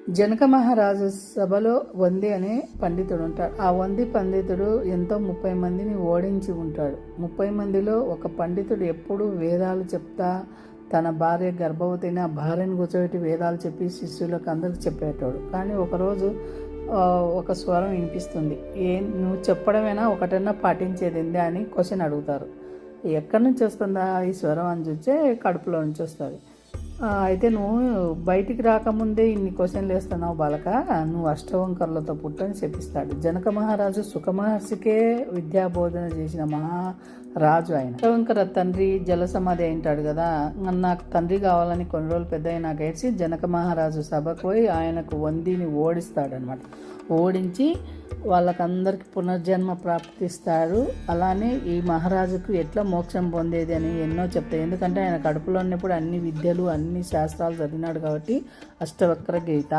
జనక మహారాజు సభలో వంది అనే పండితుడు ఉంటాడు. ఆ వంది పండితుడు ఎంతో 30 మందిని ఓడించి ఉంటాడు. 30 మందిలో ఒక పండితుడు ఎప్పుడు వేదాలు చెప్తా తన భార్య గర్భవతిని ఆ భార్యను కూర్చోబెట్టి వేదాలు చెప్పి శిష్యులకు అందరికి చెప్పేటోడు. కానీ ఒకరోజు ఒక స్వరం వినిపిస్తుంది. నువ్వు చెప్పడమేనా, ఒకటన్నా పాటించేది ఏంది అని క్వశ్చన్ అడుగుతారు. ఎక్కడి నుంచి వస్తుందా ఈ స్వరం అని చూస్తే కడుపులో నుంచి వస్తుంది. అయితే నువ్వు బయటికి రాకముందే ఇన్ని క్వశ్చన్లు వేస్తున్నావు బాలక, నువ్వు అష్టవంకరులతో పుట్టని చెప్పిస్తాడు. జనక మహారాజు సుఖమహర్షికే విద్యాబోధన చేసిన మహారాజు ఆయన. అష్టవంకర తండ్రి జలసమాధి అయింటాడు కదా, నాకు తండ్రి కావాలని కొన్ని రోజులు పెద్ద అయినాక ఏడ్చి జనక మహారాజు సభకు పోయి ఆయనకు వందిని ఓడిస్తాడనమాట. ఓడించి వాళ్ళకందరికి పునర్జన్మ ప్రాప్తిస్తాడు. అలానే ఈ మహారాజుకు ఎట్లా మోక్షం పొందేది అని ఎన్నో చెప్తాయి. ఎందుకంటే ఆయన కడుపులో ఉన్నప్పుడు అన్ని విద్యలు అన్ని శాస్త్రాలు చదివినాడు కాబట్టి. అష్టవక్ర గీత.